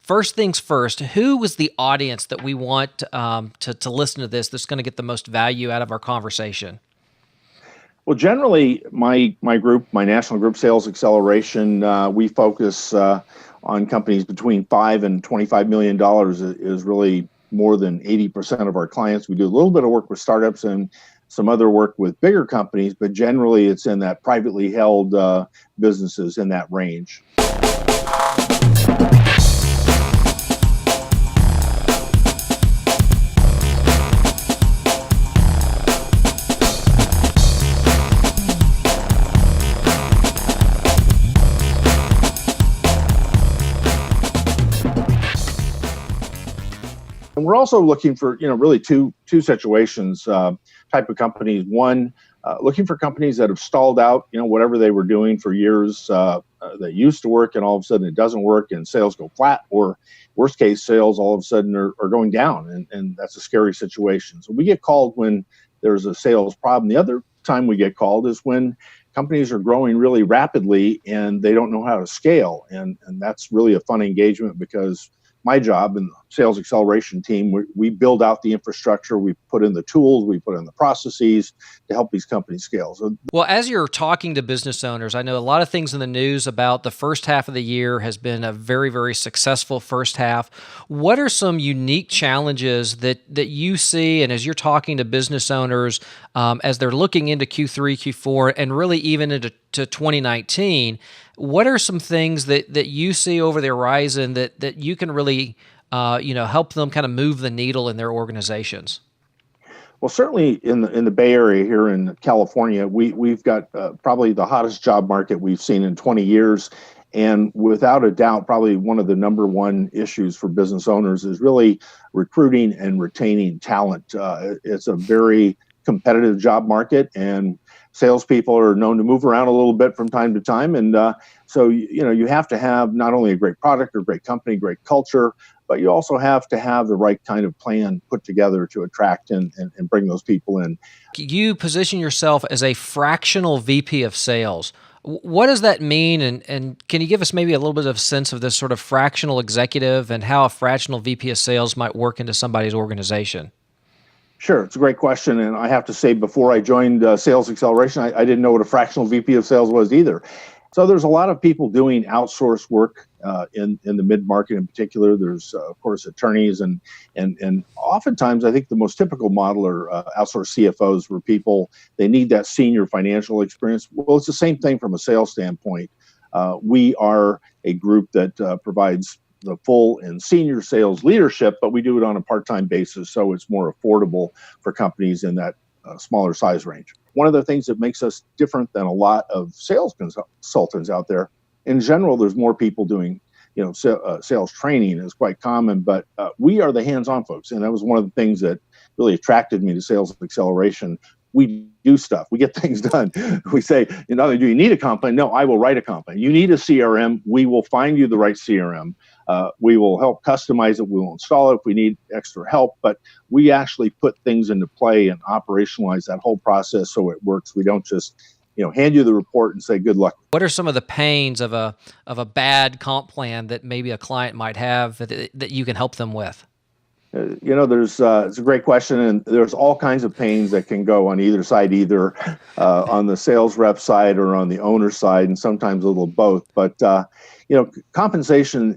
first things first, who was the audience that we want to listen to this that's going to get the most value out of our conversation? Well, generally, my group, my national group, Sales Xceleration, we focus on companies between $5 and $25 million is really more than 80% of our clients. We do a little bit of work with startups and some other work with bigger companies, but generally it's in that privately held businesses in that range. And we're also looking for, really two situations, type of companies. One, looking for companies that have stalled out, whatever they were doing for years that used to work, and all of a sudden it doesn't work and sales go flat, or worst case, sales all of a sudden are going down, and that's a scary situation. So we get called when there's a sales problem. The other time we get called is when companies are growing really rapidly and they don't know how to scale, and that's really a fun engagement, because my job and the Sales Xceleration team, we build out the infrastructure, we put in the tools, we put in the processes to help these companies scale. So, well, as you're talking to business owners, I know a lot of things in the news about the first half of the year has been a very, very successful first half. What are some unique challenges that you see, and as you're talking to business owners, as they're looking into Q3, Q4, and really even into 2019, what are some things that you see over the horizon that you can really help them kind of move the needle in their organizations? Well, certainly in the Bay Area here in California, we've got probably the hottest job market we've seen in 20 years. And without a doubt, probably one of the number one issues for business owners is really recruiting and retaining talent. It's a very competitive job market, and salespeople are known to move around a little bit from time to time. And so, you have to have not only a great product or great company, great culture, but you also have to have the right kind of plan put together to attract and bring those people in. You position yourself as a fractional VP of sales. What does that mean? And can you give us maybe a little bit of sense of this sort of fractional executive and how a fractional VP of sales might work into somebody's organization? Sure, it's a great question, and I have to say, before I joined Sales Xceleration, I didn't know what a fractional VP of sales was either. So there's a lot of people doing outsourced work in the mid-market in particular. There's, of course, attorneys, and oftentimes I think the most typical model are outsourced CFOs, where people, they need that senior financial experience. Well, it's the same thing from a sales standpoint. We are a group that provides the full and senior sales leadership, but we do it on a part-time basis, so it's more affordable for companies in that smaller size range. One of the things that makes us different than a lot of sales consultants out there, in general, there's more people doing, sales training is quite common, but we are the hands-on folks, and that was one of the things that really attracted me to Sales Xceleration. We do stuff. We get things done. We say, not only do you need a comp plan, no, I will write a comp plan. You need a CRM. We will find you the right CRM. We will help customize it. We will install it if we need extra help. But we actually put things into play and operationalize that whole process so it works. We don't just hand you the report and say good luck. What are some of the pains of a bad comp plan that maybe a client might have that you can help them with? There's it's a great question, and there's all kinds of pains that can go on either side, either on the sales rep side or on the owner side, and sometimes a little both. But compensation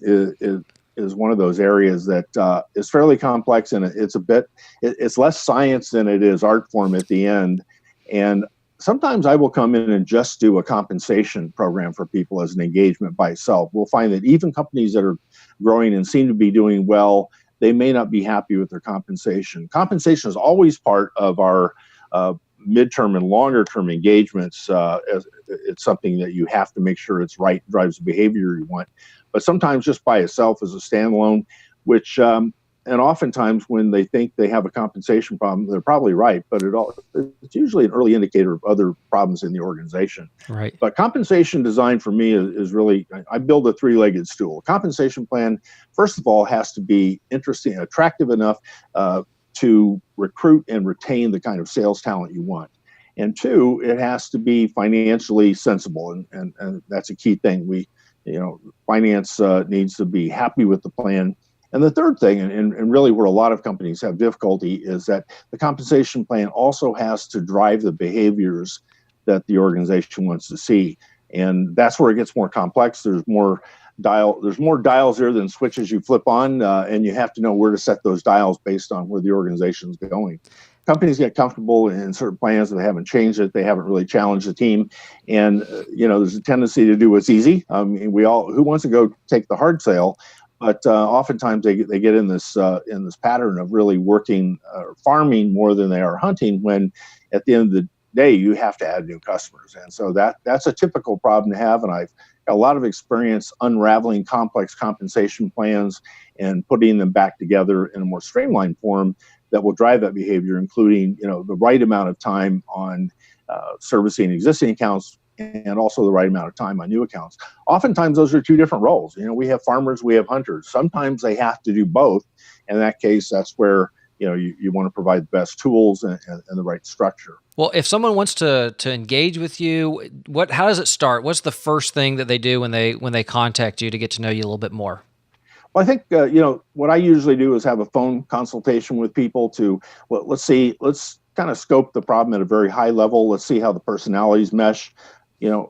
is one of those areas that is fairly complex, and it's less science than it is art form at the end. And sometimes I will come in and just do a compensation program for people as an engagement by itself. We'll find that even companies that are growing and seem to be doing well, they may not be happy with their compensation. Compensation is always part of our midterm and longer term engagements. As it's something that you have to make sure it's right, drives the behavior you want. But sometimes just by itself as a standalone, which and oftentimes when they think they have a compensation problem, they're probably right, but it's usually an early indicator of other problems in the organization. Right. But compensation design for me is really, I build a three-legged stool. A compensation plan, first of all, has to be interesting, attractive enough to recruit and retain the kind of sales talent you want. And two, it has to be financially sensible, and that's a key thing. Finance needs to be happy with the plan. And the third thing, and really where a lot of companies have difficulty, is that the compensation plan also has to drive the behaviors that the organization wants to see. And that's where it gets more complex. There's more dials there than switches you flip on, and you have to know where to set those dials based on where the organization is going. Companies get comfortable in certain plans, they haven't changed it, they haven't really challenged the team, and there's a tendency to do what's easy. Who wants to go take the hard sale? But oftentimes they get in this pattern of really working farming more than they are hunting, when at the end of the day you have to add new customers. And so that's a typical problem to have. And I've got a lot of experience unraveling complex compensation plans and putting them back together in a more streamlined form that will drive that behavior, including the right amount of time on servicing existing accounts, and also the right amount of time on new accounts. Oftentimes, those are two different roles. We have farmers, we have hunters. Sometimes they have to do both. In that case, that's where you want to provide the best tools and the right structure. Well, if someone wants to engage with you, how does it start? What's the first thing that they do when they contact you to get to know you a little bit more? Well, I think what I usually do is have a phone consultation with people to let's kind of scope the problem at a very high level. Let's see how the personalities mesh.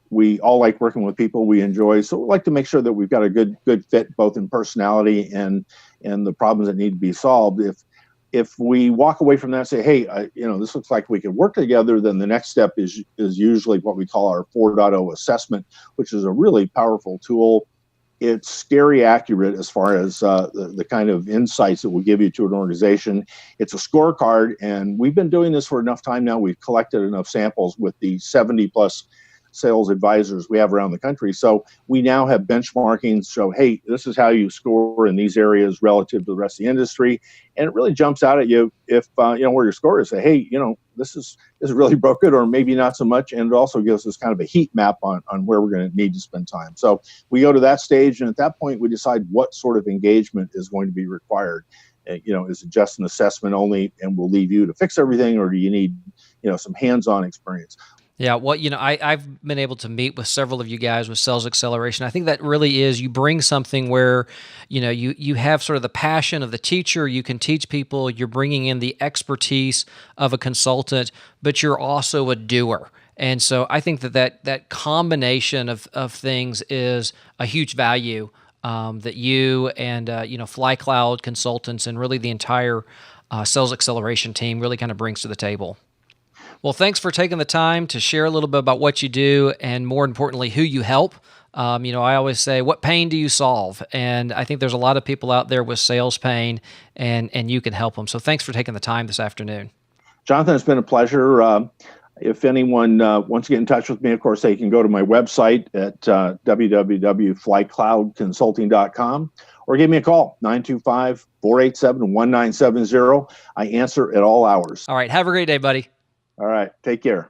We all like working with people we enjoy, so we like to make sure that we've got a good fit both in personality and the problems that need to be solved. If we walk away from that and say, hey, this looks like we could work together, then the next step is usually what we call our 4.0 assessment, which is a really powerful tool. It's scary accurate as far as the kind of insights it will give you to an organization. It's a scorecard, and we've been doing this for enough time now. We've collected enough samples with the 70 plus sales advisors we have around the country. So we now have benchmarking. So, hey, this is how you score in these areas relative to the rest of the industry. And it really jumps out at you if, where your score is. Say, hey, this is really broken, or maybe not so much. And it also gives us kind of a heat map on where we're going to need to spend time. So we go to that stage. And at that point, we decide what sort of engagement is going to be required. Is it just an assessment only, and we'll leave you to fix everything? Or do you need, some hands-on experience? Yeah, well, I've been able to meet with several of you guys with Sales Xceleration. I think that really is, you bring something where, you have sort of the passion of the teacher. You can teach people. You're bringing in the expertise of a consultant, but you're also a doer. And so I think that combination of things is a huge value that you and Flycloud Consultants and really the entire Sales Xceleration team really kind of brings to the table. Well, thanks for taking the time to share a little bit about what you do, and more importantly, who you help. I always say, what pain do you solve? And I think there's a lot of people out there with sales pain, and you can help them. So thanks for taking the time this afternoon. Jonathan, it's been a pleasure. If anyone wants to get in touch with me, of course, they can go to my website at www.flycloudconsulting.com, or give me a call, 925-487-1970. I answer at all hours. All right. Have a great day, buddy. All right. Take care.